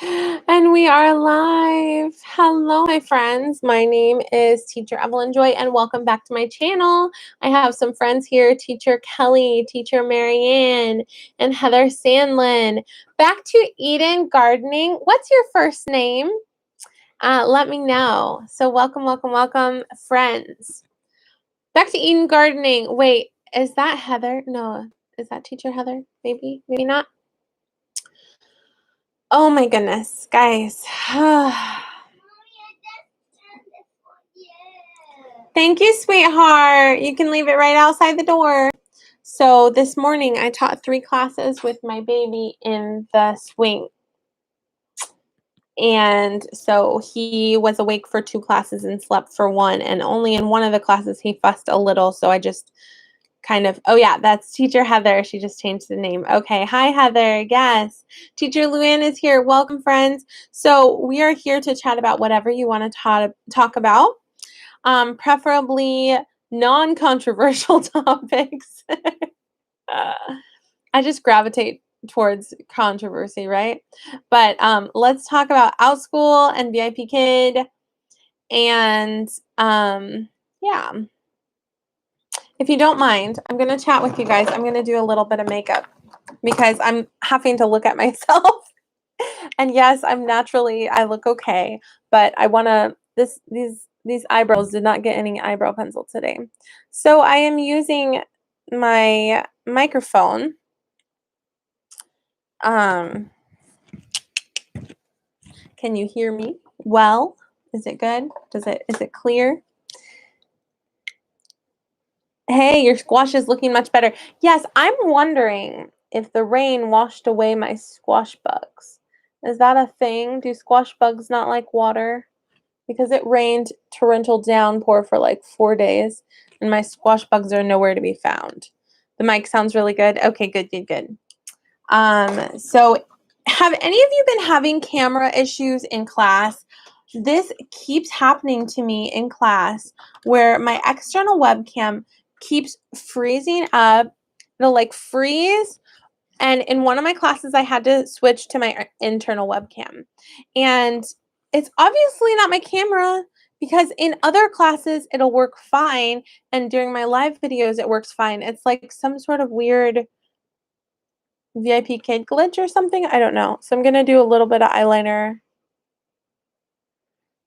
And we are live. Hello, my friends. My name is Teacher Evelyn Joy, and welcome back to my channel. I have some friends here, Teacher Kelly, Teacher Marianne, and Heather Sandlin. Back to Eden Gardening. What's your first name? Let me know. So welcome, welcome, welcome, friends. Back to Eden Gardening. Wait, is that Heather? No, is that Teacher Heather? Maybe, maybe not. Oh my goodness, guys. Thank you, sweetheart. You can leave it right outside the door. So this morning I taught 3 classes with my baby in the swing. And so he was awake for 2 classes and slept for 1. And only in one of the classes he fussed a little. So I just kind of, oh yeah, that's Teacher Heather. She just changed the name. Okay, hi Heather. Yes, Teacher Luann is here. Welcome, friends. So we are here to chat about whatever you want to talk about, preferably non-controversial topics. I just gravitate towards controversy, right? But let's talk about Outschool and VIPKID, and yeah. If you don't mind, I'm going to chat with you guys. I'm going to do a little bit of makeup because I'm having to look at myself. And yes, I look okay, but I want to, these eyebrows did not get any eyebrow pencil today. So I am using my microphone. Can you hear me well? Is it good? Is it clear? Hey, your squash is looking much better. Yes, I'm wondering if the rain washed away my squash bugs. Is that a thing? Do squash bugs not like water? Because it rained torrential downpour for like 4 days, and my squash bugs are nowhere to be found. The mic sounds really good. Okay, good, good, good. So have any of you been having camera issues in class? This keeps happening to me in class where my external webcam keeps freezing up. It'll like freeze. And in one of my classes, I had to switch to my internal webcam. And it's obviously not my camera because in other classes, it'll work fine. And during my live videos, it works fine. It's like some sort of weird VIPKID glitch or something. I don't know. So I'm going to do a little bit of eyeliner.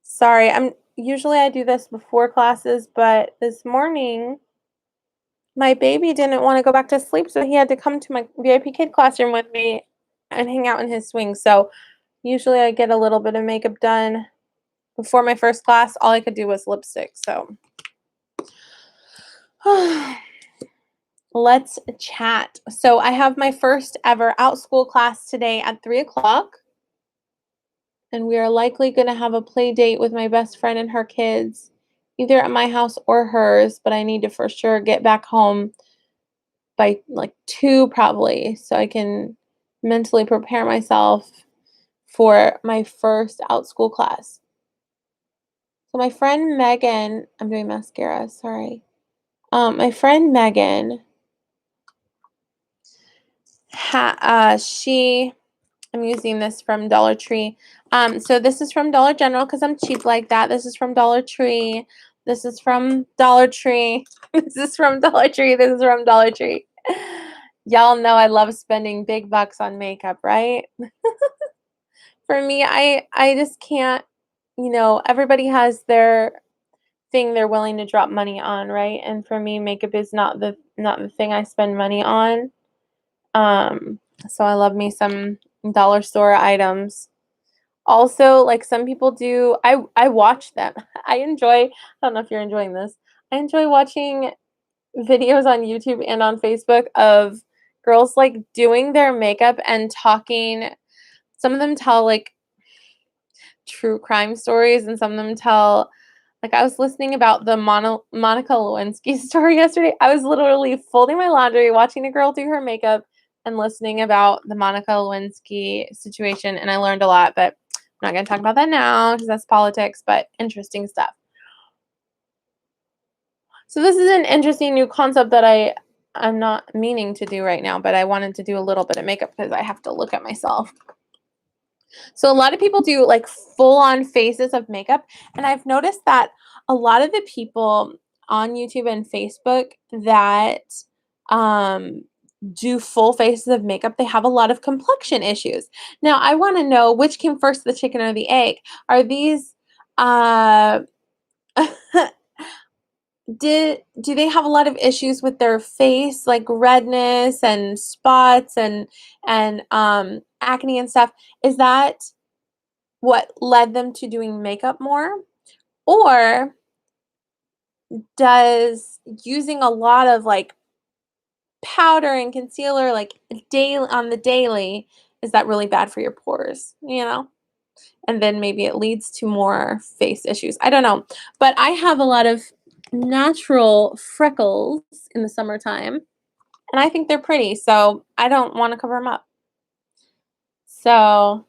Sorry, usually I do this before classes, but this morning my baby didn't want to go back to sleep, so he had to come to my VIPKID classroom with me and hang out in his swing. So usually I get a little bit of makeup done before my first class. All I could do was lipstick, so let's chat. So I have my first ever Outschool class today at 3 o'clock. And we are likely going to have a play date with my best friend and her kids, either at my house or hers, but I need to for sure get back home by like 2 probably, so I can mentally prepare myself for my first Outschool class. So my friend Megan, I'm doing mascara, sorry. My friend Megan, I'm using this from Dollar Tree. So this is from Dollar General because I'm cheap like that. This is from Dollar Tree. This is from Dollar Tree. This is from Dollar Tree. This is from Dollar Tree. Y'all know I love spending big bucks on makeup, right? For me, I just can't, everybody has their thing they're willing to drop money on, right? And for me, makeup is not the thing I spend money on. So I love me some dollar store items. Also, like some people do, I watch them. I don't know if you're enjoying this. I enjoy watching videos on YouTube and on Facebook of girls like doing their makeup and talking. Some of them tell like true crime stories, and some of them tell, like I was listening about the Monica Lewinsky story yesterday. I was literally folding my laundry, watching a girl do her makeup, and listening about the Monica Lewinsky situation, and I learned a lot, but I'm not going to talk about that now because that's politics, but interesting stuff. So this is an interesting new concept that I'm not meaning to do right now, but I wanted to do a little bit of makeup because I have to look at myself. So a lot of people do like full on faces of makeup. And I've noticed that a lot of the people on YouTube and Facebook that um, do full faces of makeup, they have a lot of complexion issues. Now, I want to know which came first, the chicken or the egg? Are these, uh, do they have a lot of issues with their face, like redness and spots and acne and stuff? Is that what led them to doing makeup more? Or does using a lot of like powder and concealer like daily on the daily, is that really bad for your pores, you know? And then maybe it leads to more face issues. I don't know. But I have a lot of natural freckles in the summertime, and I think they're pretty, so I don't want to cover them up. So,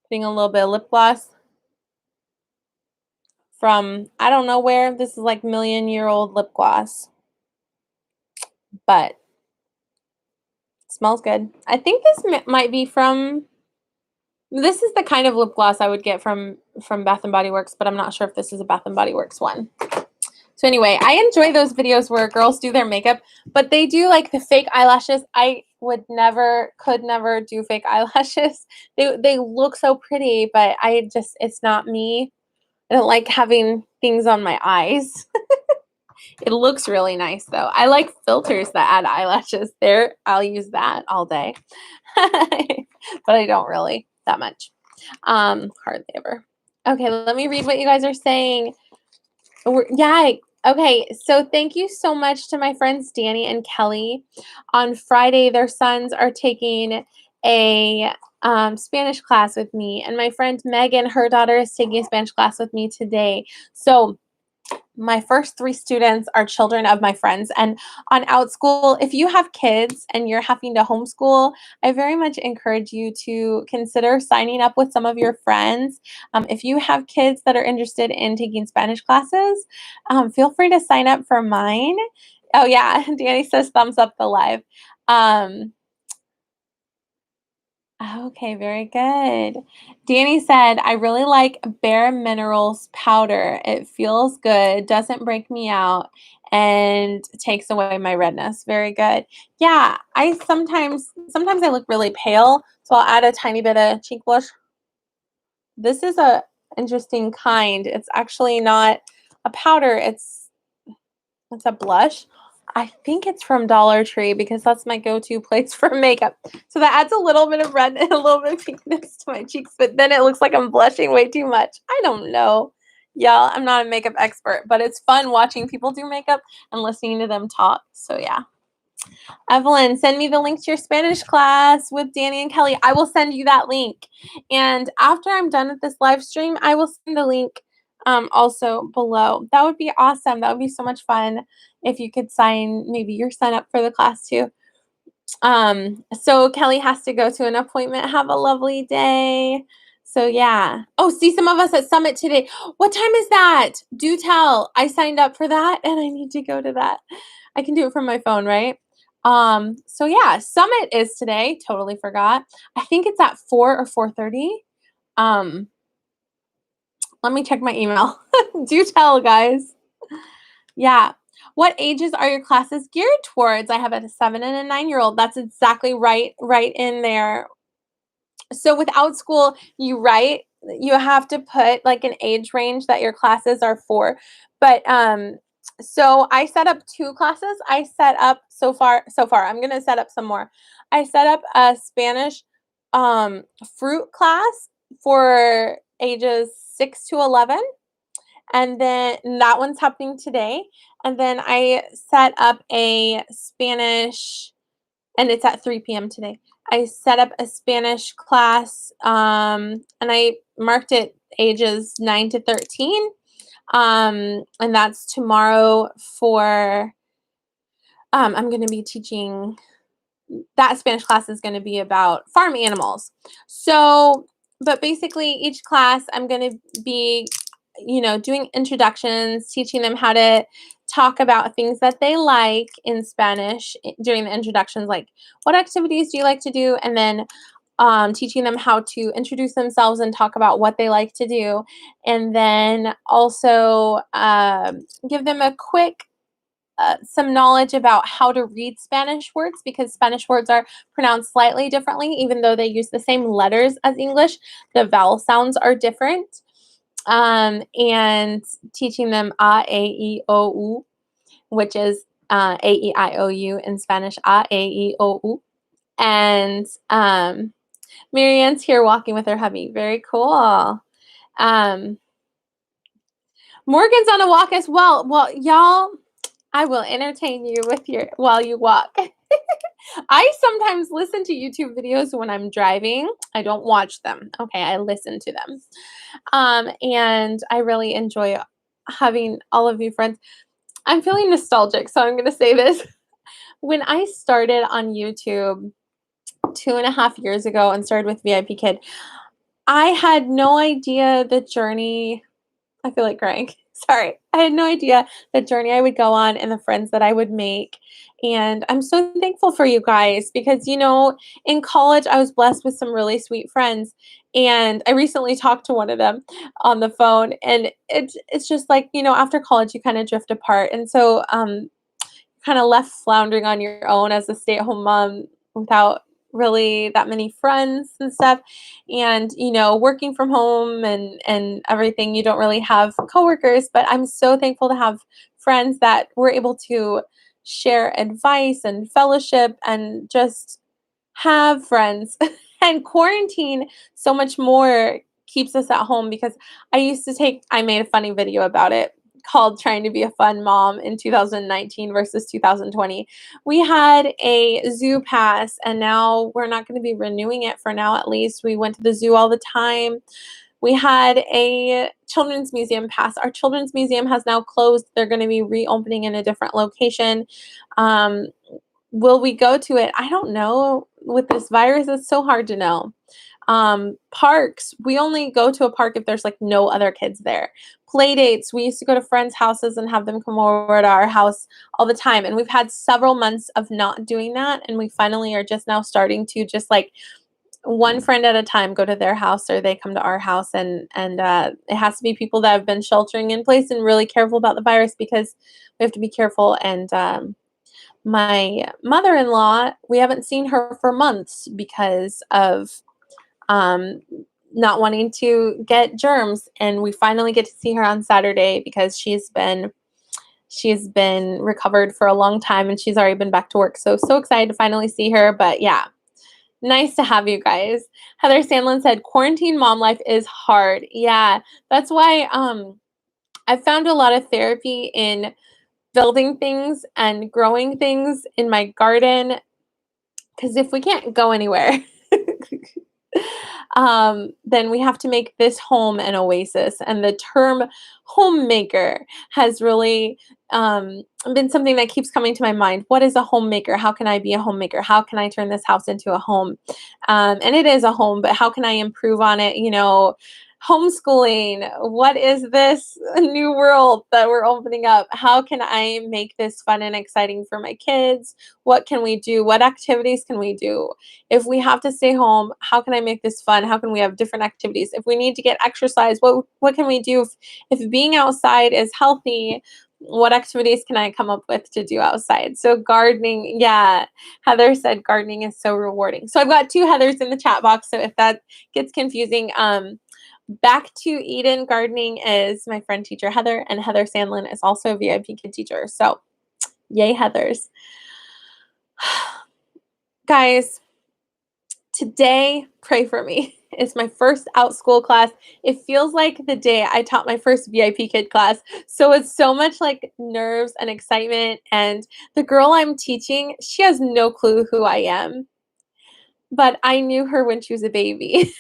putting a little bit of lip gloss from I don't know where. This is like million-year-old lip gloss, but it smells good. I think this might be from. This is the kind of lip gloss I would get from Bath and Body Works, but I'm not sure if this is a Bath and Body Works one. So anyway, I enjoy those videos where girls do their makeup, but they do like the fake eyelashes. I could never do fake eyelashes. They look so pretty, but it's not me. I don't like having things on my eyes. It looks really nice though. I like filters that add eyelashes. I'll use that all day. But I don't really that much. Hardly ever. Okay, let me read what you guys are saying. Yeah. Okay, so thank you so much to my friends Dani and Kelly. On Friday, their sons are taking a Spanish class with me, and my friend Megan, her daughter, is taking a Spanish class with me today. So my first 3 students are children of my friends. And on Outschool, if you have kids and you're having to homeschool, I very much encourage you to consider signing up with some of your friends. If you have kids that are interested in taking Spanish classes, feel free to sign up for mine. Oh yeah, Dani says thumbs up the live. Okay, very good. Dani said, I really like Bare Minerals powder. It feels good, doesn't break me out, and takes away my redness. Very good. Yeah, I sometimes I look really pale, so I'll add a tiny bit of cheek blush. This is a interesting kind. It's actually not a powder, it's a blush. I think it's from Dollar Tree because that's my go-to place for makeup. So that adds a little bit of red and a little bit of pinkness to my cheeks, but then it looks like I'm blushing way too much. I don't know. Y'all, I'm not a makeup expert, but it's fun watching people do makeup and listening to them talk. So yeah. Evelyn, send me the link to your Spanish class with Dani and Kelly. I will send you that link. And after I'm done with this live stream, I will send the link also below. That would be awesome. That would be so much fun if you could sign maybe your sign up for the class too. So Kelly has to go to an appointment. Have a lovely day. So yeah. Oh, see some of us at Summit today. What time is that? Do tell. I signed up for that and I need to go to that. I can do it from my phone, right? So yeah, Summit is today. Totally forgot. I think it's at 4 or 4:30. Let me check my email. Do tell, guys. Yeah. What ages are your classes geared towards? I have a 7 and a 9-year-old. That's exactly right in there. So with Outschool, you have to put like an age range that your classes are for. But so I set up 2 classes. I set up so far. I'm going to set up some more. I set up a Spanish fruit class for ages 6 to 11. And then that one's happening today. And then I set up a Spanish, and it's at 3 p.m. today. I set up a Spanish class, and I marked it ages 9 to 13. And that's tomorrow for, I'm going to be teaching, that Spanish class is going to be about farm animals. So, but basically each class I'm going to be, doing introductions, teaching them how to talk about things that they like in Spanish during the introductions, like what activities do you like to do? And then teaching them how to introduce themselves and talk about what they like to do. And then also give them a quick some knowledge about how to read Spanish words, because Spanish words are pronounced slightly differently, even though they use the same letters as English. The vowel sounds are different. And teaching them a, e, o, u, which is a, e, I, o, u in Spanish, a, e, o, u. And Marianne's here walking with her hubby. Very cool. Morgan's on a walk as well. Well, y'all, I will entertain you with your while you walk. I sometimes listen to YouTube videos when I'm driving. I don't watch them. Okay, I listen to them. And I really enjoy having all of you friends. I'm feeling nostalgic, so I'm going to say this. When I started on YouTube 2.5 years ago and started with VIPKID, I had no idea the journey. I feel like crying. Sorry. I had no idea the journey I would go on and the friends that I would make. And I'm so thankful for you guys because, you know, in college, I was blessed with some really sweet friends. And I recently talked to one of them on the phone. And it's just like, you know, after college, you kind of drift apart. And so kind of left floundering on your own as a stay-at-home mom without really that many friends and stuff, and you know, working from home and everything, you don't really have coworkers. But I'm so thankful to have friends that were able to share advice and fellowship and just have friends. And quarantine so much more keeps us at home, because I made a funny video about it called Trying to Be a Fun Mom in 2019 versus 2020. We had a zoo pass, and now we're not going to be renewing it for now, at least. We went to the zoo all the time. We had a children's museum pass. Our children's museum has now closed. They're going to be reopening in a different location. Will we go to it? I don't know. With this virus, it's so hard to know. Parks, we only go to a park if there's like no other kids there. Play dates, we used to go to friends' houses and have them come over to our house all the time. And we've had several months of not doing that. And we finally are just now starting to just like one friend at a time go to their house, or they come to our house. And it has to be people that have been sheltering in place and really careful about the virus, because we have to be careful. And my mother-in-law, we haven't seen her for months because of not wanting to get germs, and we finally get to see her on Saturday because she's been recovered for a long time and she's already been back to work. So excited to finally see her. But yeah, nice to have you guys. Heather Sandlin said quarantine mom life is hard. Yeah, that's why I found a lot of therapy in building things and growing things in my garden, because if we can't go anywhere then we have to make this home an oasis. And the term homemaker has really been something that keeps coming to my mind. What is a homemaker? How can I be a homemaker? How can I turn this house into a home? And it is a home, but how can I improve on it? You know, homeschooling, what is this new world that we're opening up? How can I make this fun and exciting for my kids? What can we do? What activities can we do? If we have to stay home, how can I make this fun? How can we have different activities? If we need to get exercise, what can we do? If being outside is healthy, what activities can I come up with to do outside? So gardening, yeah, Heather said gardening is so rewarding. So I've got two Heathers in the chat box, so if that gets confusing, Back to Eden Gardening is my friend teacher Heather, and Heather Sandlin is also a VIPKID teacher. So yay, Heathers. Guys, today, pray for me. It's my first Outschool class. It feels like the day I taught my first VIPKID class. So it's so much like nerves and excitement. And the girl I'm teaching, she has no clue who I am. But I knew her when she was a baby.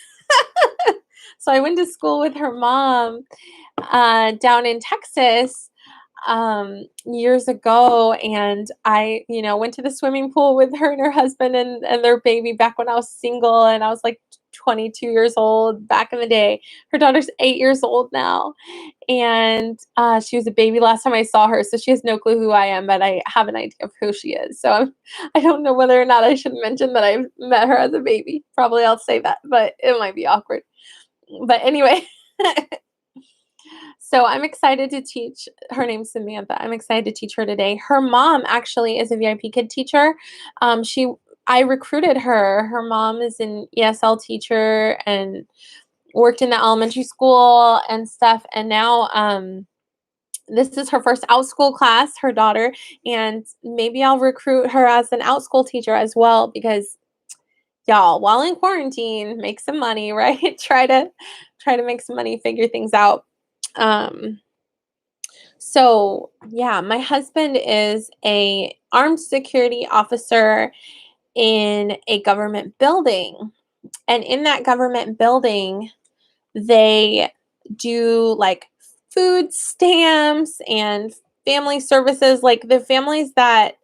So I went to school with her mom down in Texas years ago, and I, went to the swimming pool with her and her husband and their baby back when I was single, and I was like 22 years old back in the day. Her daughter's 8 years old now, and she was a baby last time I saw her, so she has no clue who I am, but I have an idea of who she is. So I don't know whether or not I should mention that I've met her as a baby. Probably I'll say that, but it might be awkward. But anyway, so I'm excited to teach. Her name's Samantha. I'm excited to teach her today. Her mom actually is a VIPKID teacher. I recruited her. Her mom is an ESL teacher and worked in the elementary school and stuff. And now this is her first Outschool class, her daughter, and maybe I'll recruit her as an Outschool teacher as well because y'all, while in quarantine, make some money, right? try to make some money, figure things out. So yeah, my husband is a armed security officer in a government building. And in that government building, they do like food stamps and family services, like the families that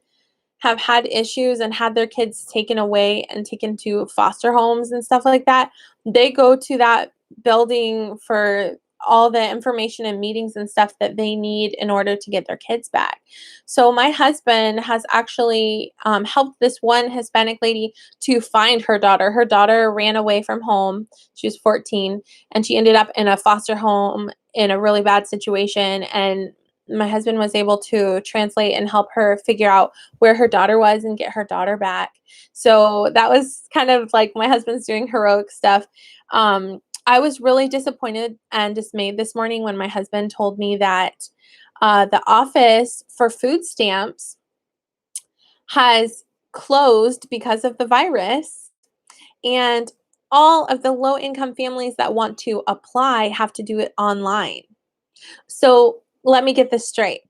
have had issues and had their kids taken away and taken to foster homes and stuff like that. They go to that building for all the information and meetings and stuff that they need in order to get their kids back. So my husband has actually helped this one Hispanic lady to find her daughter. Her daughter ran away from home. She was 14 and she ended up in a foster home in a really bad situation. And my husband was able to translate and help her figure out where her daughter was and get her daughter back. So that was kind of like my husband's doing heroic stuff. I was really disappointed and dismayed this morning when my husband told me that the office for food stamps has closed because of the virus, and all of the low-income families that want to apply have to do it online. So let me get this straight.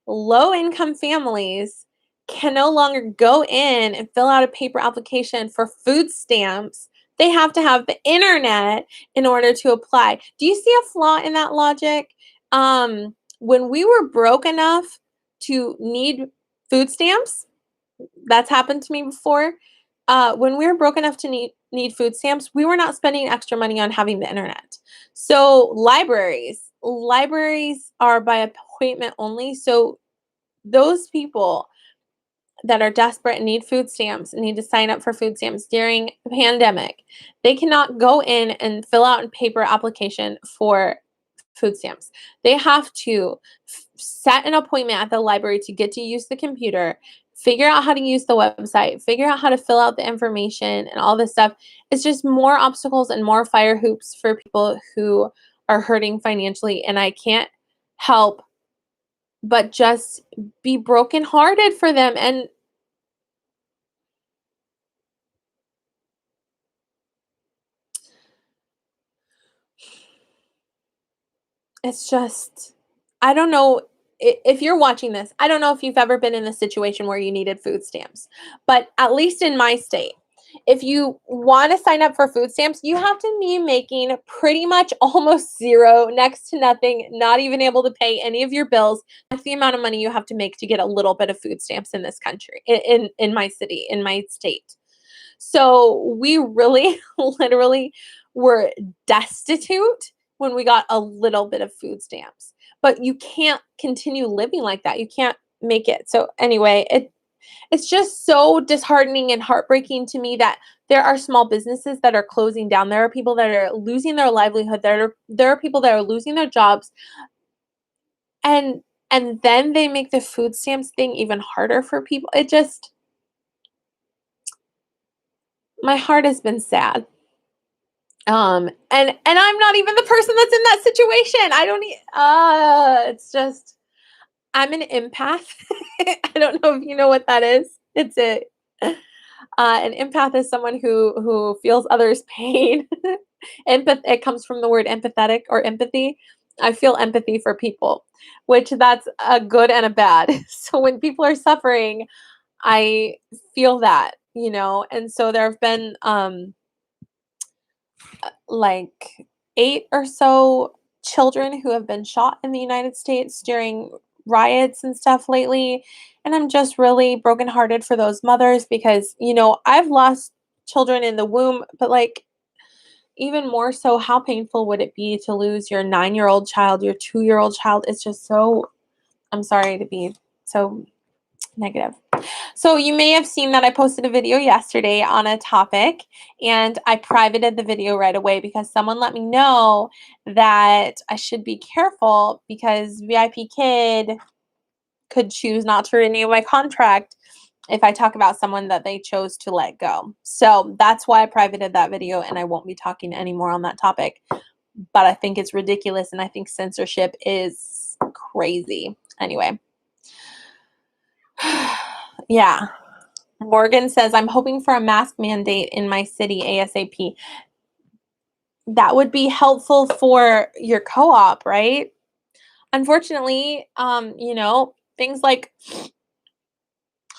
Low-income families can no longer go in and fill out a paper application for food stamps. They have to have the internet in order to apply. Do you see a flaw in that logic? When we were broke enough to need food stamps, that's happened to me before. When we were broke enough to need food stamps, we were not spending extra money on having the internet. So libraries are by appointment only. So those people that are desperate and need food stamps and need to sign up for food stamps during the pandemic, they cannot go in and fill out a paper application for food stamps. They have to set an appointment at the library to get to use the computer, figure out how to use the website, figure out how to fill out the information and all this stuff. It's just more obstacles and more fire hoops for people who are hurting financially. And I can't help but just be brokenhearted for them. And it's just, I don't know if you're watching this, I don't know if you've ever been in a situation where you needed food stamps, but at least in my state, if you want to sign up for food stamps, you have to be making pretty much almost zero, next to nothing, not even able to pay any of your bills. That's the amount of money you have to make to get a little bit of food stamps in this country, in my city, in my state. So we really literally were destitute when we got a little bit of food stamps. But you can't continue living like that. You can't make it. So anyway, it's just so disheartening and heartbreaking to me that there are small businesses that are closing down. There are people that are losing their livelihood. There are people that are losing their jobs. And then they make the food stamps thing even harder for people. It just, my heart has been sad. And I'm not even the person that's in that situation. I don't it's just, I'm an empath. I don't know if you know what that is. It's an empath is someone who feels others' pain. It comes from the word empathetic or empathy. I feel empathy for people, which that's a good and a bad. So when people are suffering, I feel that, and so there have been like 8 or so children who have been shot in the United States during riots and stuff lately. And I'm just really brokenhearted for those mothers because, I've lost children in the womb, but like even more so, how painful would it be to lose your 9-year-old child, your 2-year-old child? It's just so, I'm sorry to be so negative. So you may have seen that I posted a video yesterday on a topic, and I privated the video right away because someone let me know that I should be careful because VIPKID could choose not to renew my contract if I talk about someone that they chose to let go. So that's why I privated that video, and I won't be talking anymore on that topic. But I think it's ridiculous, and I think censorship is crazy. Anyway. Yeah. Morgan says, I'm hoping for a mask mandate in my city ASAP. That would be helpful for your co-op, right? Unfortunately, things like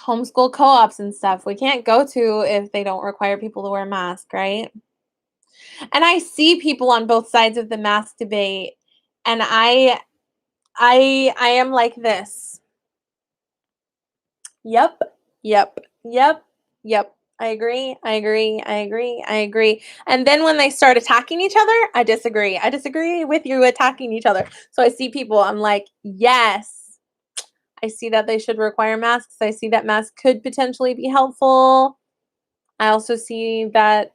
homeschool co-ops and stuff, we can't go to if they don't require people to wear a mask, right? And I see people on both sides of the mask debate, and I am like this. Yep, yep, yep, yep. I agree, I agree, I agree, I agree. And then when they start attacking each other, I disagree. I disagree with you attacking each other. So I see people, I'm like, yes, I see that they should require masks. I see that masks could potentially be helpful. I also see that,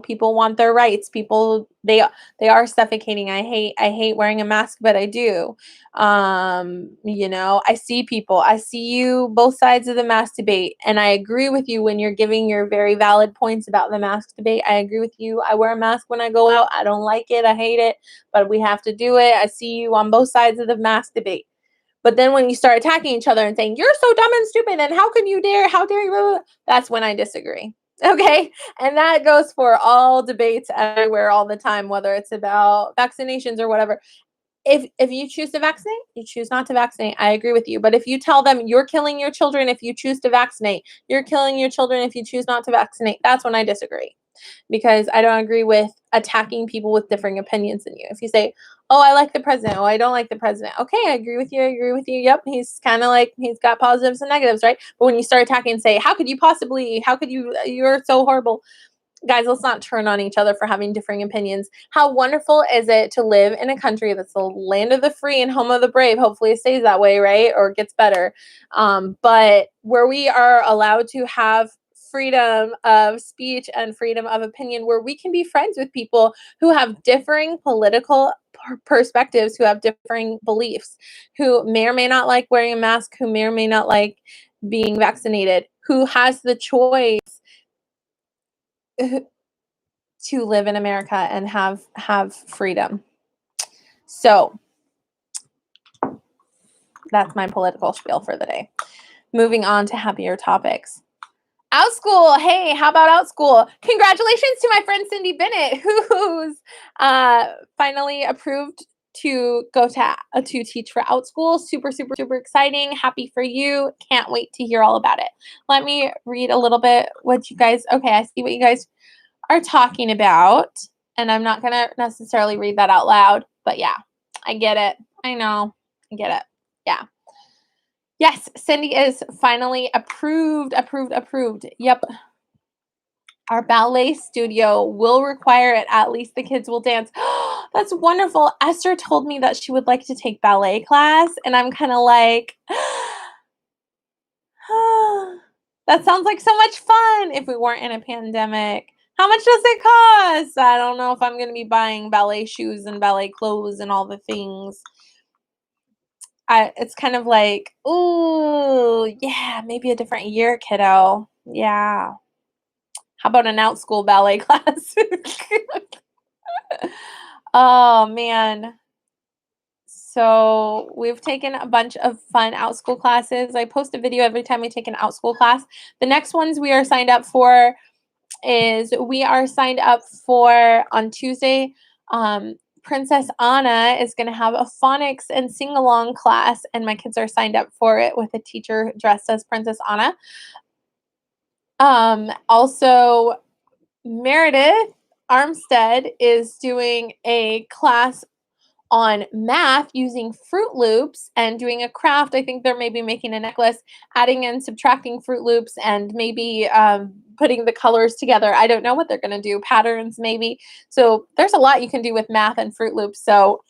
people want their rights. People, they are suffocating. I hate wearing a mask, but I do. I see people. I see you both sides of the mask debate, and I agree with you when you're giving your very valid points about the mask debate. I agree with you. I wear a mask when I go out. I don't like it. I hate it, but we have to do it. I see you on both sides of the mask debate. But then when you start attacking each other and saying, you're so dumb and stupid, and how can you dare, how dare you, that's when I disagree. Okay. And that goes for all debates everywhere all the time, whether it's about vaccinations or whatever. If you choose to vaccinate, you choose not to vaccinate. I agree with you. But if you tell them you're killing your children if you choose to vaccinate, you're killing your children if you choose not to vaccinate, that's when I disagree. Because I don't agree with attacking people with differing opinions than you. If you say, oh, I like the president, oh, I don't like the president. Okay, I agree with you. I agree with you. Yep, he's kind of like, he's got positives and negatives, right? But when you start attacking and say, how could you possibly, you're so horrible. Guys, let's not turn on each other for having differing opinions. How wonderful is it to live in a country that's the land of the free and home of the brave? Hopefully it stays that way, right? Or gets better. But where we are allowed to have freedom of speech and freedom of opinion, where we can be friends with people who have differing political perspectives, who have differing beliefs, who may or may not like wearing a mask, who may or may not like being vaccinated, who has the choice to live in America and have freedom. So that's my political spiel for the day. Moving on to happier topics. Outschool. Hey, how about Outschool? Congratulations to my friend Cindy Bennett, who's finally approved to go to teach for Outschool. Super, super, super exciting. Happy for you. Can't wait to hear all about it. Let me read a little bit what you guys, okay, I see what you guys are talking about, and I'm not going to necessarily read that out loud, but yeah, I get it. I know. I get it. Yeah. Yes, Cindy is finally approved. Yep. Our ballet studio will require it. At least the kids will dance. That's wonderful. Esther told me that she would like to take ballet class, and I'm kind of like, that sounds like so much fun if we weren't in a pandemic. How much does it cost? I don't know if I'm going to be buying ballet shoes and ballet clothes and all the things. It's kind of like, ooh, yeah, maybe a different year, kiddo. Yeah. How about an Outschool ballet class? Oh, man. So we've taken a bunch of fun Outschool classes. I post a video every time we take an Outschool class. The next ones we are signed up for on Tuesday. Princess Anna is going to have a phonics and sing-along class, and my kids are signed up for it with a teacher dressed as Princess Anna. Also, Meredith Armstead is doing a class on math using Fruit Loops and doing a craft. I think they're maybe making a necklace, adding and subtracting Fruit Loops, and maybe putting the colors together. I don't know what they're going to do, patterns maybe. So there's a lot you can do with math and Fruit Loops. So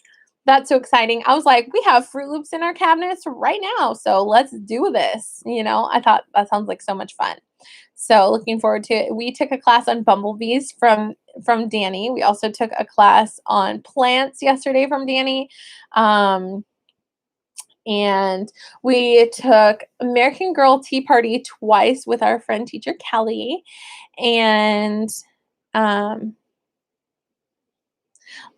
that's so exciting. I was like, we have Fruit Loops in our cabinets right now, so let's do this. I thought that sounds like so much fun. So looking forward to it. We took a class on bumblebees from Dani. We also took a class on plants yesterday from Dani. And we took American Girl Tea Party twice with our friend teacher Kelly. And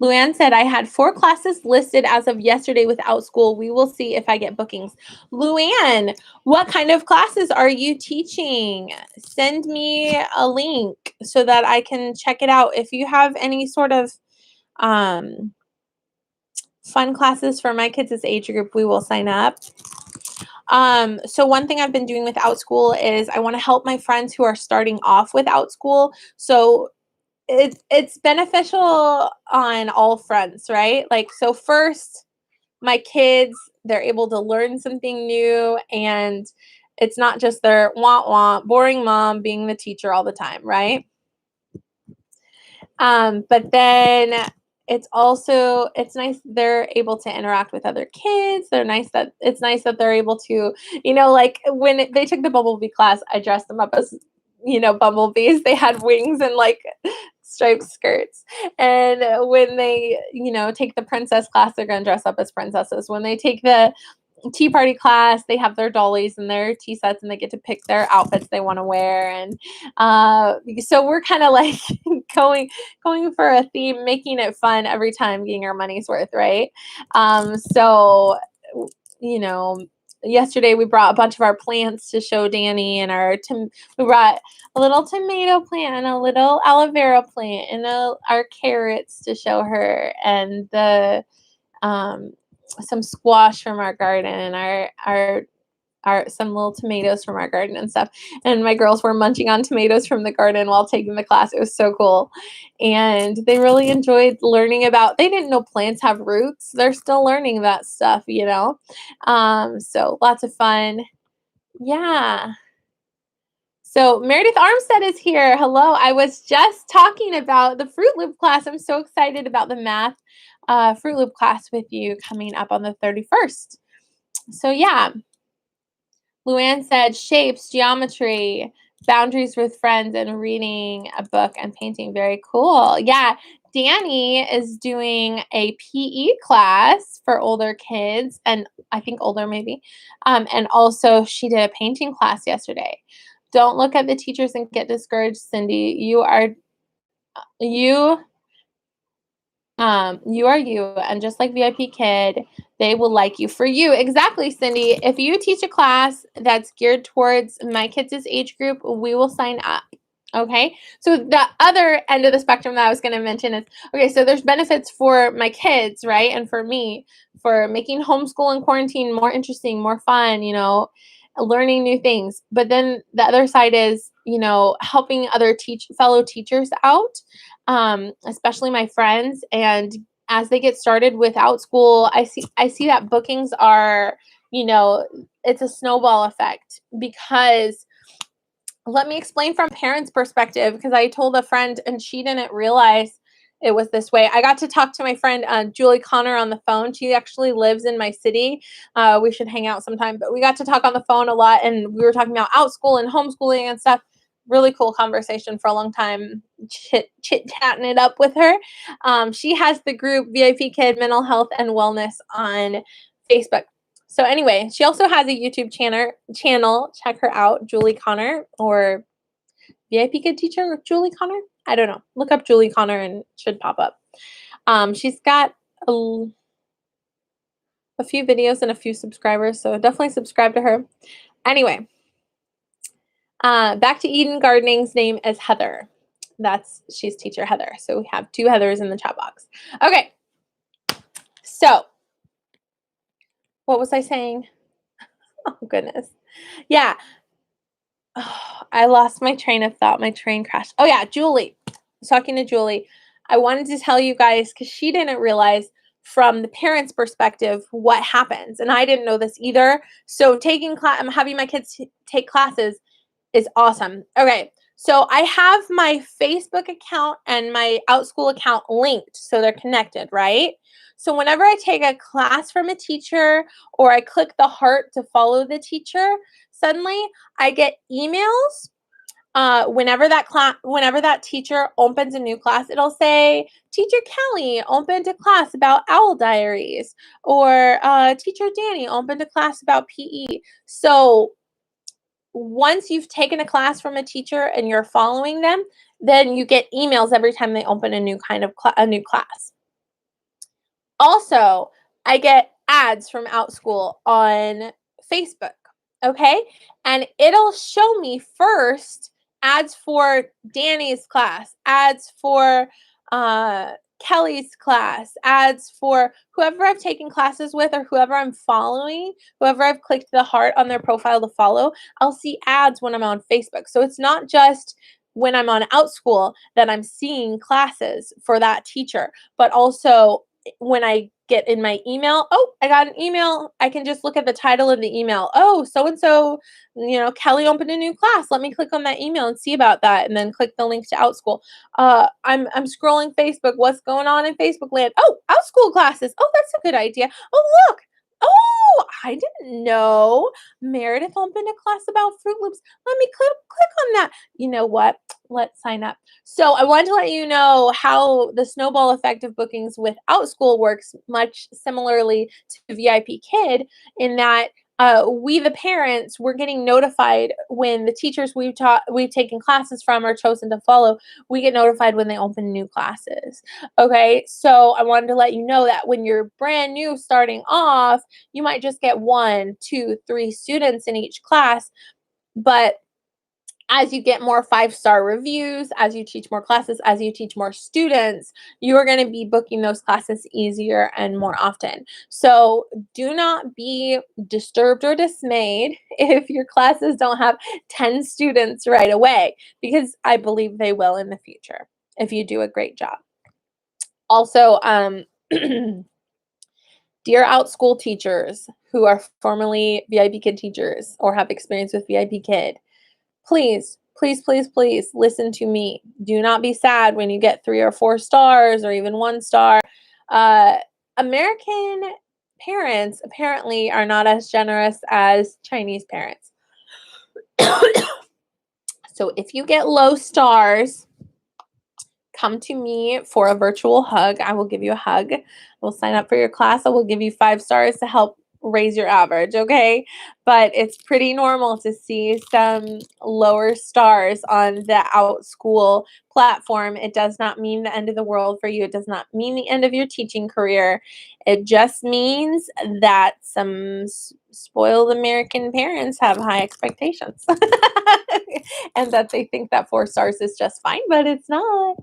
Luann said, I had 4 classes listed as of yesterday with Outschool. We will see if I get bookings. Luann, what kind of classes are you teaching? Send me a link so that I can check it out. If you have any sort of fun classes for my kids' age group, we will sign up. So one thing I've been doing with Outschool is I want to help my friends who are starting off with Outschool. So it's beneficial on all fronts, right? Like, so first, my kids, they're able to learn something new, and it's not just their boring mom being the teacher all the time, right? But then it's nice they're able to interact with other kids. It's nice that they're able to, like when they took the bumblebee class, I dressed them up as, bumblebees. They had wings and like striped skirts. And when they, take the princess class, they're going to dress up as princesses. When they take the tea party class, they have their dollies and their tea sets, and they get to pick their outfits they want to wear. And so we're kind of like going for a theme, making it fun every time, getting our money's worth, right? So yesterday we brought a bunch of our plants to show Dani, and we brought a little tomato plant and a little aloe vera plant and our carrots to show her, and the some squash from our garden, and our some little tomatoes from our garden and stuff. And my girls were munching on tomatoes from the garden while taking the class. It was so cool. And they really enjoyed learning they didn't know plants have roots. They're still learning that stuff, So lots of fun. Yeah. So Meredith Armstead is here. Hello. I was just talking about the Fruit Loop class. I'm so excited about the math Fruit Loop class with you coming up on the 31st. So yeah. Luann said shapes, geometry, boundaries with friends, and reading a book and painting. Very cool. Yeah. Dani is doing a PE class for older kids, and I think older maybe. And also she did a painting class yesterday. Don't look at the teachers and get discouraged, Cindy. You are you, and just like VIPKID, they will like you for you. Exactly, Cindy. If you teach a class that's geared towards my kids' age group, we will sign up. Okay, so the other end of the spectrum that I was going to mention is, okay, so there's benefits for my kids, right? And for me, for making homeschool and quarantine more interesting, more fun, learning new things. But then the other side is, helping other fellow teachers out, especially my friends. And as they get started with Outschool, I see that bookings are, it's a snowball effect, because let me explain from parents' perspective, because I told a friend and she didn't realize it was this way. I got to talk to my friend Julie Connor on the phone. She actually lives in my city. We should hang out sometime, but we got to talk on the phone a lot, and we were talking about Outschool and homeschooling and stuff. Really cool conversation for a long time, chit-chatting it up with her. She has the group VIPKID Mental Health and Wellness on Facebook. So anyway, she also has a YouTube channel. Check her out, Julie Connor, or VIPKID teacher Julie Connor. I don't know. Look up Julie Connor and it should pop up. She's got a few videos and a few subscribers, so definitely subscribe to her. Anyway, back to Eden Gardening's name is Heather. She's teacher Heather. So we have 2 Heathers in the chat box. Okay. So what was I saying? Oh, goodness. Yeah. Oh, I lost my train of thought. My train crashed. Oh, yeah. Julie. I was talking to Julie. I wanted to tell you guys, because she didn't realize from the parents' perspective what happens. And I didn't know this either. So having my kids take classes is awesome. Okay, so I have my Facebook account and my Outschool account linked, so they're connected, right? So whenever I take a class from a teacher or I click the heart to follow the teacher, suddenly I get emails. Whenever that teacher opens a new class, it'll say, Teacher Kelly opened a class about owl diaries, or Teacher Dani opened a class about PE. So once you've taken a class from a teacher and you're following them, then you get emails every time they open a new class. Also, I get ads from Outschool on Facebook, okay? And it'll show me first ads for Dani's class, ads for Kelly's class, ads for whoever I've taken classes with or whoever I'm following, whoever I've clicked the heart on their profile to follow. I'll see ads when I'm on Facebook. So it's not just when I'm on Outschool that I'm seeing classes for that teacher, but also when I get in my email, oh, I got an email. I can just look at the title of the email. Oh, so-and-so, Kelly opened a new class. Let me click on that email and see about that, and then click the link to Outschool. I'm scrolling Facebook. What's going on in Facebook land? Oh, Outschool classes. Oh, that's a good idea. Oh, look. Oh, I didn't know Meredith opened a class about Fruit Loops. Let me click on that. You know what? Let's sign up. So I wanted to let you know how the snowball effect of bookings with Outschool works much similarly to VIPKid, in that we, the parents, we're getting notified when the teachers we've taken classes from or chosen to follow, we get notified when they open new classes. Okay, so I wanted to let you know that when you're brand new starting off, you might just get 1, 2, 3 students in each class, but as you get more 5-star reviews, as you teach more classes, as you teach more students, you are going to be booking those classes easier and more often. So do not be disturbed or dismayed if your classes don't have 10 students right away, because I believe they will in the future if you do a great job. Also, dear Outschool teachers who are formerly VIPKid teachers or have experience with VIPKid, please, please, please, please listen to me. Do not be sad when you get 3 or 4 stars or even 1 star. American parents apparently are not as generous as Chinese parents. So if you get low stars, come to me for a virtual hug. I will give you a hug. We'll sign up for your class. I will give you 5 stars to help raise your average, okay? But it's pretty normal to see some lower stars on the Outschool platform. It does not mean the end of the world for you. It does not mean the end of your teaching career. It just means that some spoiled American parents have high expectations. And that they think that 4 stars is just fine, but it's not.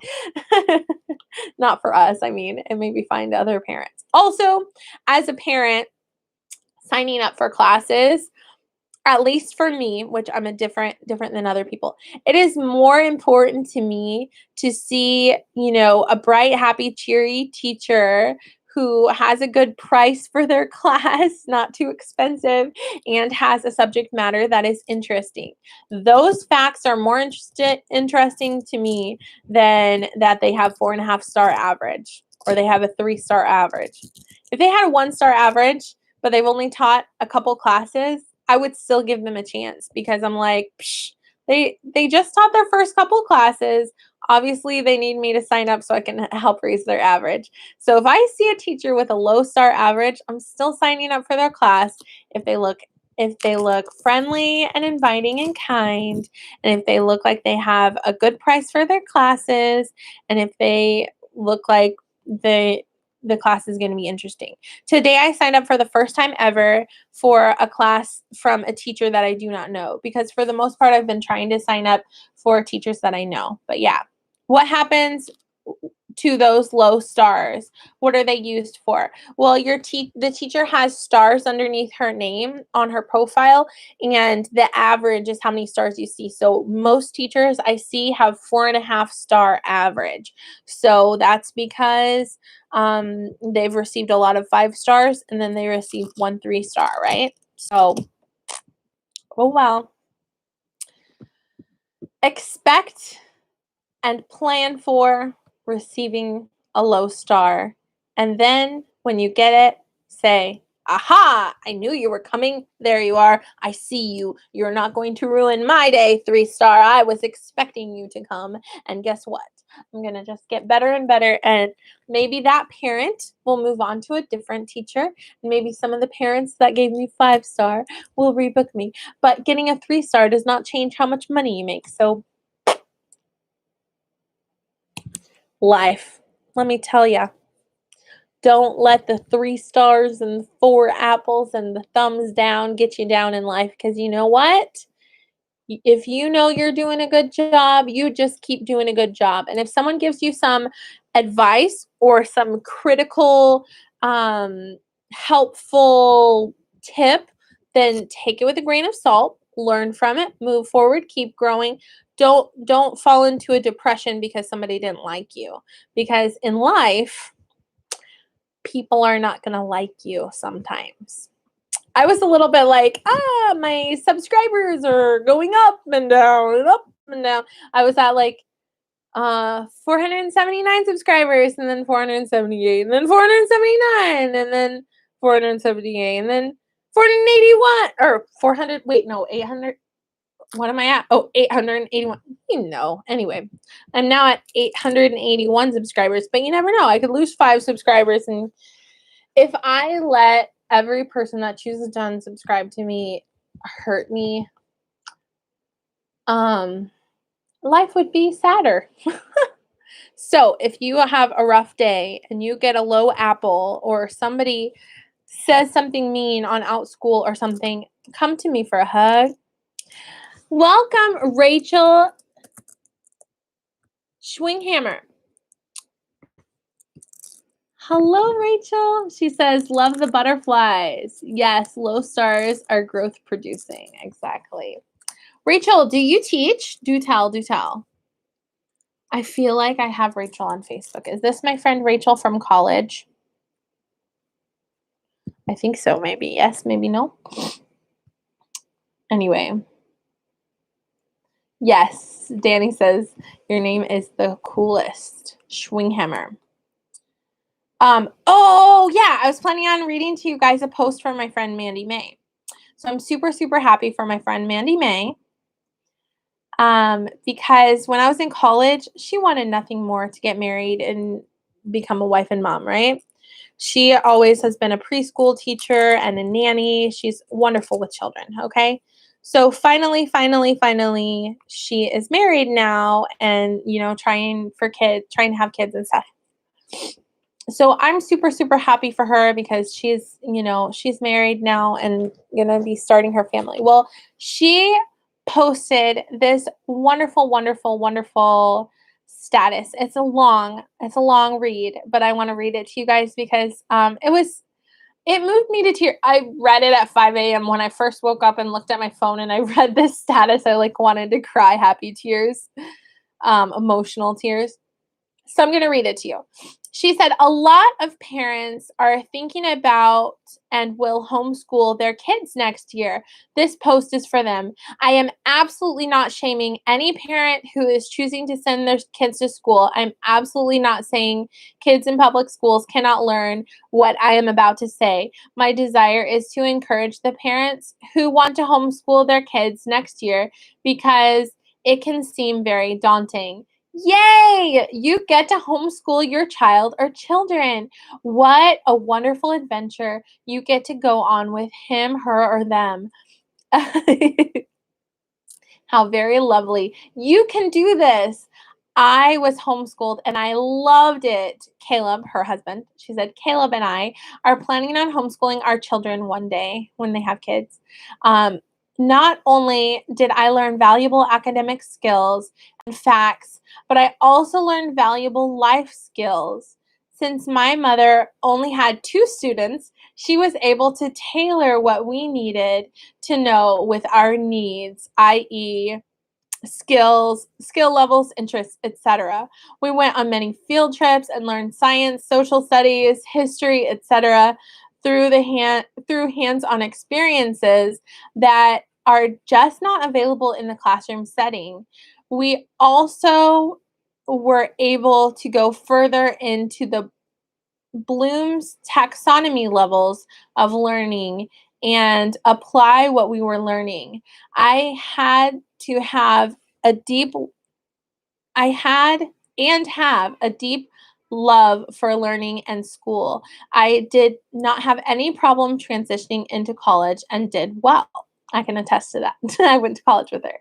Not for us. I mean, it may be fine to other parents. Also, as a parent, signing up for classes, at least for me, which I'm a different than other people, it is more important to me to see, a bright, happy, cheery teacher who has a good price for their class, not too expensive, and has a subject matter that is interesting. Those facts are more interesting to me than that they have 4.5-star average or they have a 3-star average. If they had a 1-star average, but they've only taught a couple classes, I would still give them a chance, because I'm like, psh, they just taught their first couple classes. Obviously, they need me to sign up so I can help raise their average. So if I see a teacher with a low star average, I'm still signing up for their class if they look friendly and inviting and kind, and if they look like they have a good price for their classes, and if they look like the class is going to be interesting. Today, I signed up for the first time ever for a class from a teacher that I do not know, because for the most part, I've been trying to sign up for teachers that I know. But yeah, what happens to those low stars. What are they used for? Well, the teacher has stars underneath her name on her profile, and the average is how many stars you see. So most teachers I see have 4.5-star average. So that's because they've received a lot of 5 stars, and then they received 1 3-star, right? So, oh well. Expect and plan for receiving a low star. And then when you get it, say, aha, I knew you were coming. There you are. I see you. You're not going to ruin my day, 3-star. I was expecting you to come. And guess what? I'm going to just get better and better. And maybe that parent will move on to a different teacher. Maybe some of the parents that gave me 5-star will rebook me. But getting a 3-star does not change how much money you make. So life. Let me tell you, don't let the 3 stars and 4 apples and the thumbs down get you down in life, because you know what? If you know you're doing a good job, you just keep doing a good job. And if someone gives you some advice or some critical, helpful tip, then take it with a grain of salt, learn from it, move forward, keep growing. Don't fall into a depression because somebody didn't like you. Because in life, people are not going to like you sometimes. I was a little bit like, my subscribers are going up and down and up and down. I was at like 479 subscribers, and then 478, and then 479, and then 478, and then 481, or 400, wait, no, 800. What am I at? Oh, 881. Anyway, I'm now at 881 subscribers, but you never know. I could lose 5 subscribers, and if I let every person that chooses to unsubscribe to me hurt me, life would be sadder. So if you have a rough day and you get a low apple, or somebody says something mean on Outschool or something, come to me for a hug. Welcome, Rachel Schwinghammer. Hello, Rachel. She says, love the butterflies. Yes, low stars are growth producing. Exactly. Rachel, do you teach? Do tell, do tell. I feel like I have Rachel on Facebook. Is this my friend Rachel from college? I think so, maybe. Yes, maybe no. Anyway. Yes, Dani says, your name is the coolest. Schwinghammer. Oh, yeah, I was planning on reading to you guys a post from my friend Mandy May. So I'm super, super happy for my friend Mandy May. Because when I was in college, she wanted nothing more to get married and become a wife and mom, right? She always has been a preschool teacher and a nanny. She's wonderful with children, okay? So finally, she is married now and, trying to have kids and stuff. So I'm super, super happy for her because she's married now and going to be starting her family. Well, she posted this wonderful, wonderful, wonderful status. It's a long read, but I want to read it to you guys because it moved me to tears. I read it at 5 a.m. when I first woke up and looked at my phone and I read this status. I wanted to cry happy tears, emotional tears. So I'm going to read it to you. She said, a lot of parents are thinking about and will homeschool their kids next year. This post is for them. I am absolutely not shaming any parent who is choosing to send their kids to school. I'm absolutely not saying kids in public schools cannot learn what I am about to say. My desire is to encourage the parents who want to homeschool their kids next year because it can seem very daunting. Yay! You get to homeschool your child or children. What a wonderful adventure you get to go on with him, her, or them. How very lovely. You can do this. I was homeschooled and I loved it. Caleb, her husband, she said, Caleb and I are planning on homeschooling our children one day when they have kids. not only did I learn valuable academic skills and facts, but I also learned valuable life skills. Since my mother only had two students, she was able to tailor what we needed to know with our needs, i.e., skill levels, interests, etc. We went on many field trips and learned science, social studies, history, etc. through hands-on experiences that are just not available in the classroom setting. We also were able to go further into the Bloom's taxonomy levels of learning and apply what we were learning. I had to have a deep I had and have a deep love for learning and school. I did not have any problem transitioning into college and did well. I can attest to that. I went to college with her.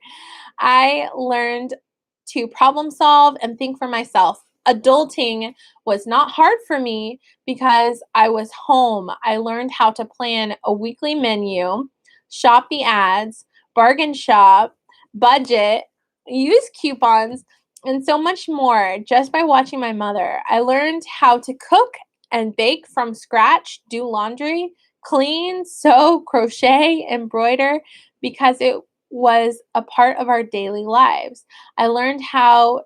I learned to problem solve and think for myself. Adulting was not hard for me because I was home. I learned how to plan a weekly menu, shop the ads, bargain shop, budget, use coupons, and so much more just by watching my mother. I learned how to cook and bake from scratch, do laundry, clean, sew, crochet, embroider because it was a part of our daily lives. I learned how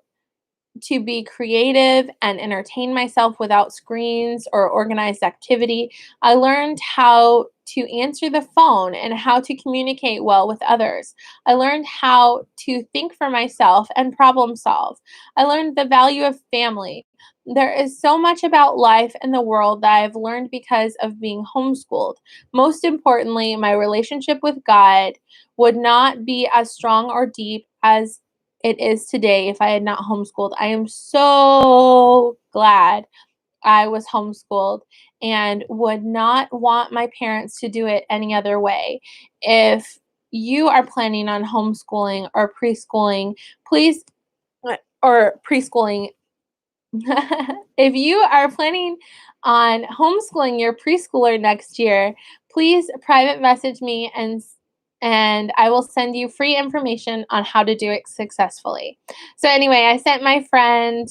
to be creative and entertain myself without screens or organized activity. I learned how to answer the phone and how to communicate well with others. I learned how to think for myself and problem solve. I learned the value of family. There is so much about life and the world that I've learned because of being homeschooled. Most importantly, my relationship with God would not be as strong or deep as it is today if I had not homeschooled. I am so glad I was homeschooled and would not want my parents to do it any other way. If you are planning on homeschooling or preschooling, please, or preschooling, if you are planning on homeschooling your preschooler next year, please private message me and I will send you free information on how to do it successfully. So anyway, I sent my friend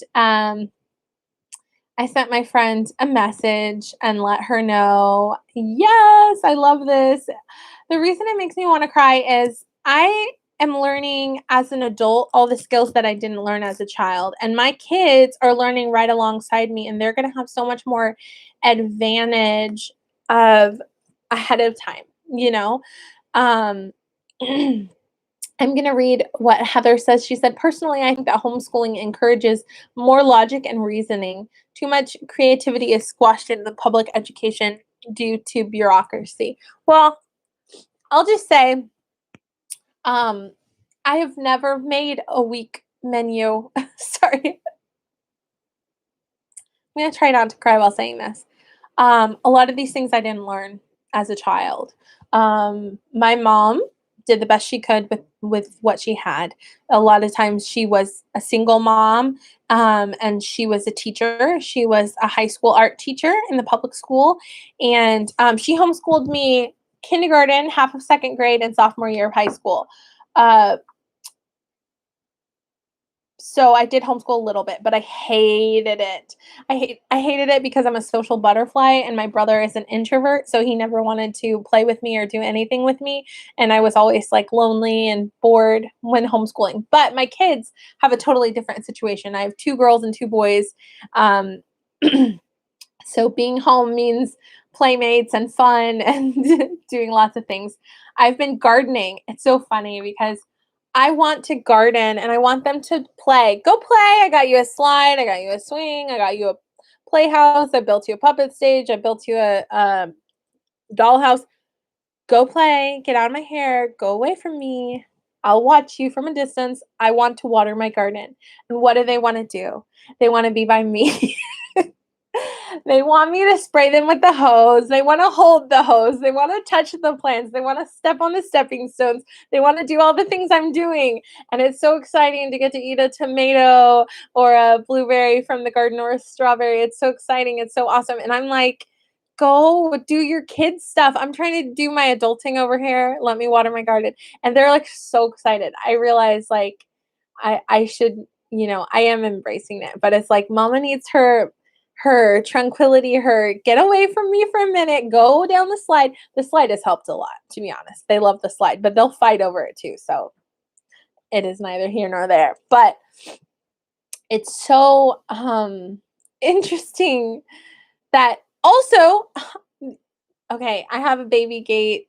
a message and let her know, yes, I love this. The reason it makes me want to cry is I am learning as an adult all the skills that I didn't learn as a child. And my kids are learning right alongside me, and they're going to have so much more advantage of ahead of time, you know? Um, I'm going to read what Heather says. She said, personally, I think that homeschooling encourages more logic and reasoning. Too much creativity is squashed in the public education due to bureaucracy. Well, I'll just say, um, I have never made a week menu. Sorry. I'm going to try not to cry while saying this. A lot of these things I didn't learn as a child. My mom did the best she could with what she had. A lot of times she was a single mom, and she was a teacher. She was a high school art teacher in the public school, and she homeschooled me kindergarten, half of second grade, and sophomore year of high school. Uh, so I did homeschool a little bit, but I hated it. I hated it because I'm a social butterfly and my brother is an introvert, so he never wanted to play with me or do anything with me, and I was always like lonely and bored when homeschooling. But my kids have a totally different situation. I have two girls and two boys. Um, so being home means playmates and fun and doing lots of things. I've been gardening. It's so funny because I want to garden and I want them to play. Go play. I got you a slide. I got you a swing. I got you a playhouse. I built you a puppet stage. I built you a dollhouse. Go play. Get out of my hair. Go away from me. I'll watch you from a distance. I want to water my garden. And what do they want to do? They want to be by me. They want me to spray them with the hose. They want to hold the hose. They want to touch the plants. They want to step on the stepping stones. They want to do all the things I'm doing. And it's so exciting to get to eat a tomato or a blueberry from the garden or a strawberry. It's so exciting. It's so awesome. And I'm like, go do your kids stuff. I'm trying to do my adulting over here. Let me water my garden. And they're like so excited. I realize like I should, I am embracing it, but it's like mama needs her tranquility, her get away from me for a minute, go down the slide. The slide has helped a lot, to be honest. They love the slide, but they'll fight over it too. So it is neither here nor there. But it's so interesting that also, okay, I have a baby gate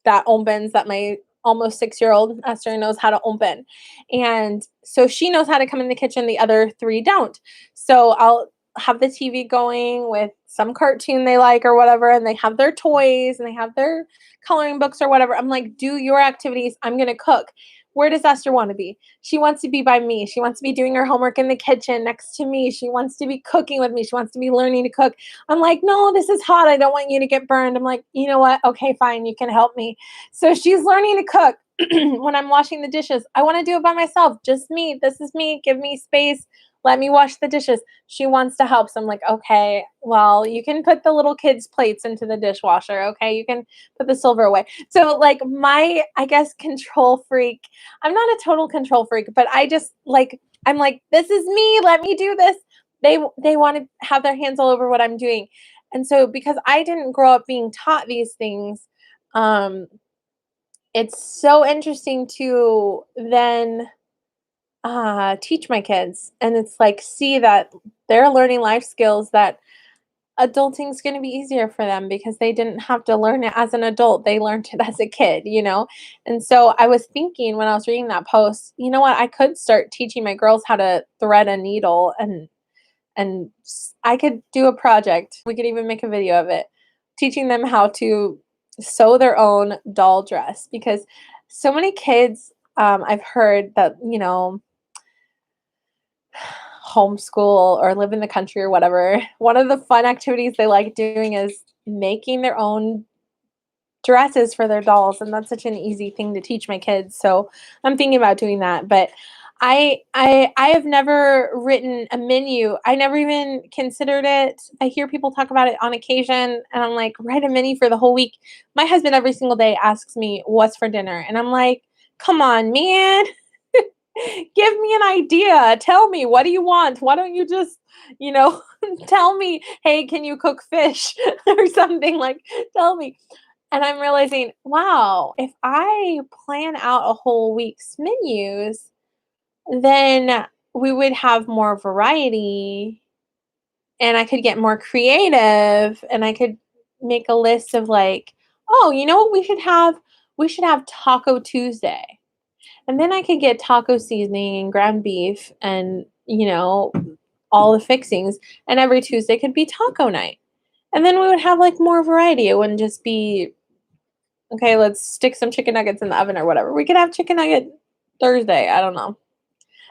that opens that my almost 6-year-old Esther knows how to open. And so she knows how to come in the kitchen. The other 3 don't. So I'll have the TV going with some cartoon they like or whatever. And they have their toys and they have their coloring books or whatever. I'm like, do your activities. I'm going to cook. Where does Esther want to be? She wants to be by me. She wants to be doing her homework in the kitchen next to me. She wants to be cooking with me. She wants to be learning to cook. I'm like, no, this is hot. I don't want you to get burned. I'm like, you know what? Okay, fine. You can help me. So she's learning to cook. When I'm washing the dishes, I want to do it by myself. Just me. This is me. Give me space. Let me wash the dishes. She wants to help. So I'm like, okay, well, you can put the little kids' plates into the dishwasher. Okay. You can put the silver away. So like I guess, control freak. I'm not a total control freak, but I'm like, this is me. Let me do this. They want to have their hands all over what I'm doing. And so because I didn't grow up being taught these things, it's so interesting to then teach my kids. And it's like, see that they're learning life skills that adulting's going to be easier for them because they didn't have to learn it as an adult. They learned it as a kid, And so I was thinking when I was reading that post, you know what? I could start teaching my girls how to thread a needle and I could do a project. We could even make a video of it, teaching them how to sew their own doll dress because so many kids, I've heard that, homeschool or live in the country or whatever, one of the fun activities they like doing is making their own dresses for their dolls, and that's such an easy thing to teach my kids. So I'm thinking about doing that. But I have never written a menu. I never even considered it. I hear people talk about it on occasion, and I'm like, write a menu for the whole week. My husband every single day asks me what's for dinner, and I'm like, come on, man. Give me an idea. Tell me, what do you want? Why don't you just, tell me, hey, can you cook fish or something? Like, tell me. And I'm realizing, wow, if I plan out a whole week's menus, then we would have more variety and I could get more creative and I could make a list of like, oh, you know what we should have? We should have Taco Tuesday. And then I could get taco seasoning and ground beef and, all the fixings. And every Tuesday could be taco night. And then we would have like more variety. It wouldn't just be, okay, let's stick some chicken nuggets in the oven or whatever. We could have chicken nugget Thursday. I don't know.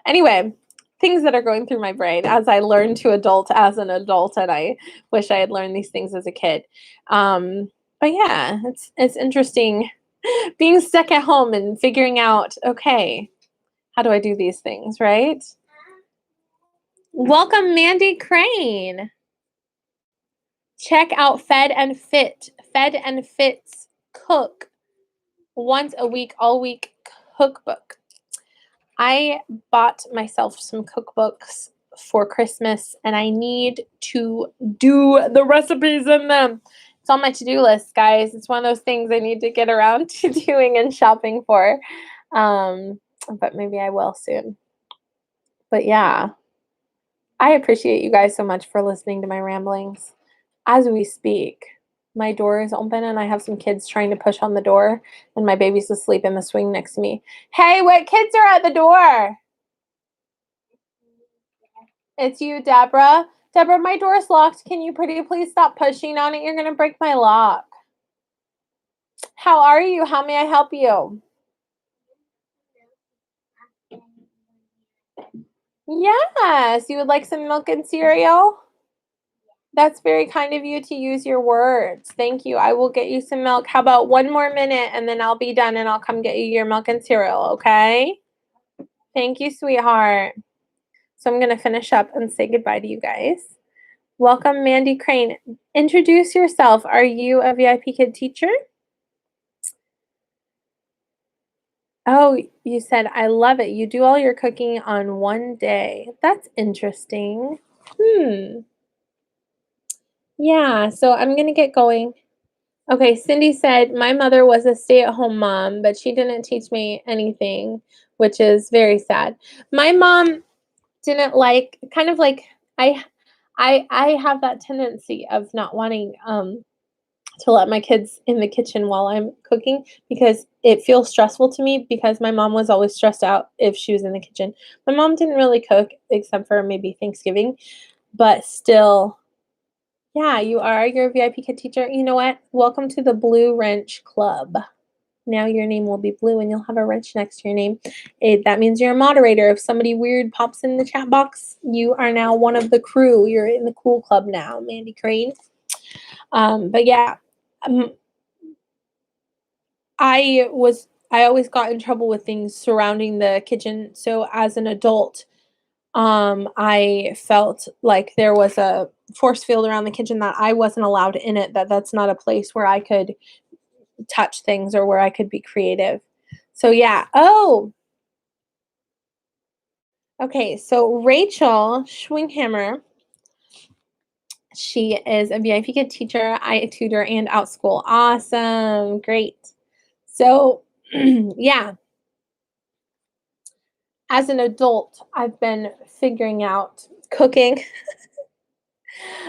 Anyway, things that are going through my brain as I learn to adult as an adult. And I wish I had learned these things as a kid. But yeah, it's interesting being stuck at home and figuring out, okay, how do I do these things, right? Welcome, Mandy Crane. Check out Fed and Fit. Fed and Fit's Cook once a week, all week cookbook. I bought myself some cookbooks for Christmas and I need to do the recipes in them. It's on my to-do list, guys. It's one of those things I need to get around to doing and shopping for. But maybe I will soon. But yeah, I appreciate you guys so much for listening to my ramblings. As we speak, my door is open and I have some kids trying to push on the door and my baby's asleep in the swing next to me. Hey, what kids are at the door? It's you, Deborah. Deborah, my door is locked. Can you pretty please stop pushing on it? You're going to break my lock. How are you? How may I help you? Yes, you would like some milk and cereal? That's very kind of you to use your words. Thank you. I will get you some milk. How about one more minute and then I'll be done and I'll come get you your milk and cereal, okay? Thank you, sweetheart. So I'm going to finish up and say goodbye to you guys. Welcome, Mandy Crane. Introduce yourself. Are you a VIP Kid teacher? Oh, you said, I love it. You do all your cooking on one day. That's interesting. Hmm. Yeah, so I'm going to get going. Okay, Cindy said, my mother was a stay-at-home mom, but she didn't teach me anything, which is very sad. My mom didn't like, kind of like, I I have that tendency of not wanting to let my kids in the kitchen while I'm cooking because it feels stressful to me because my mom was always stressed out if she was in the kitchen. My mom didn't really cook except for maybe Thanksgiving, but still, yeah, you are. You're a VIP Kid teacher. You know what? Welcome to the Blue Wrench Club. Now your name will be blue and you'll have a wrench next to your name. That means you're a moderator. If somebody weird pops in the chat box, you are now one of the crew. You're in the cool club now, Mandy Crane. But yeah, um, I always got in trouble with things surrounding the kitchen. So as an adult, I felt like there was a force field around the kitchen that I wasn't allowed in it, that's not a place where I could touch things or where I could be creative. So yeah. Oh, okay. So Rachel Schwinghammer, she is a VIP Kid teacher. I tutor and outschool. Awesome. Great. So yeah, as an adult, I've been figuring out cooking.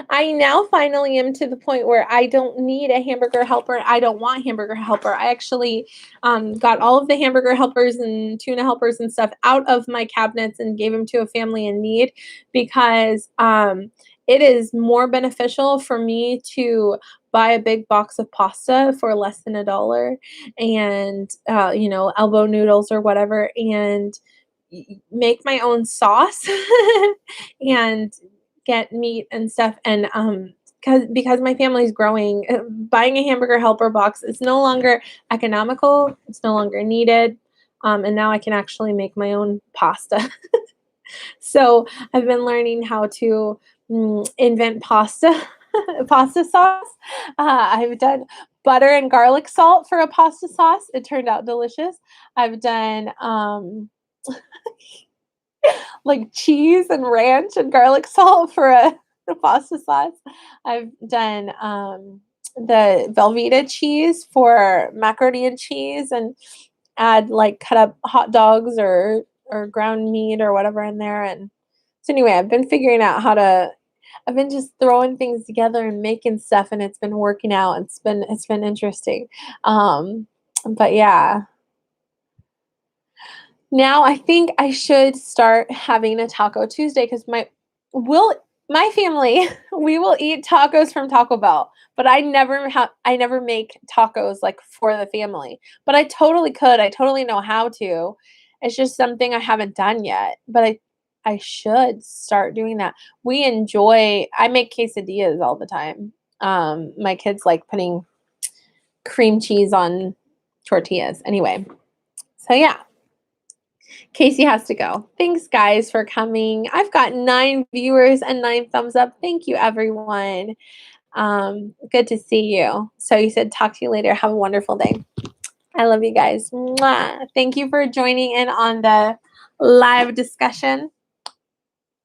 I now finally am to the point where I don't need a hamburger helper. I don't want hamburger helper. I actually got all of the hamburger helpers and tuna helpers and stuff out of my cabinets and gave them to a family in need because it is more beneficial for me to buy a big box of pasta for less than $1 and elbow noodles or whatever and make my own sauce and get meat and stuff and because my family's growing, buying a hamburger helper box is no longer economical, it's no longer needed, and now I can actually make my own pasta. So I've been learning how to invent pasta pasta sauce. I've done butter and garlic salt for a pasta sauce. It turned out delicious. I've done like cheese and ranch and garlic salt for a pasta sauce. I've done the Velveeta cheese for macaroni and cheese and add like cut up hot dogs or ground meat or whatever in there. And so anyway, I've been figuring out how to I've been just throwing things together and making stuff and it's been working out. It's been interesting. But yeah, now I think I should start having a Taco Tuesday because will my family we will eat tacos from Taco Bell, but I never make tacos like for the family. But I totally could. I totally know how to. It's just something I haven't done yet, but I should start doing that. I make quesadillas all the time. My kids like putting cream cheese on tortillas. Anyway, so yeah. Kasie has to go. Thanks, guys, for coming. I've got 9 viewers and 9 thumbs up. Thank you, everyone. Good to see you. So you said talk to you later. Have a wonderful day. I love you guys. Mwah. Thank you for joining in on the live discussion.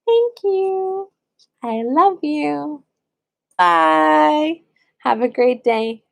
Thank you. I love you. Bye. Have a great day.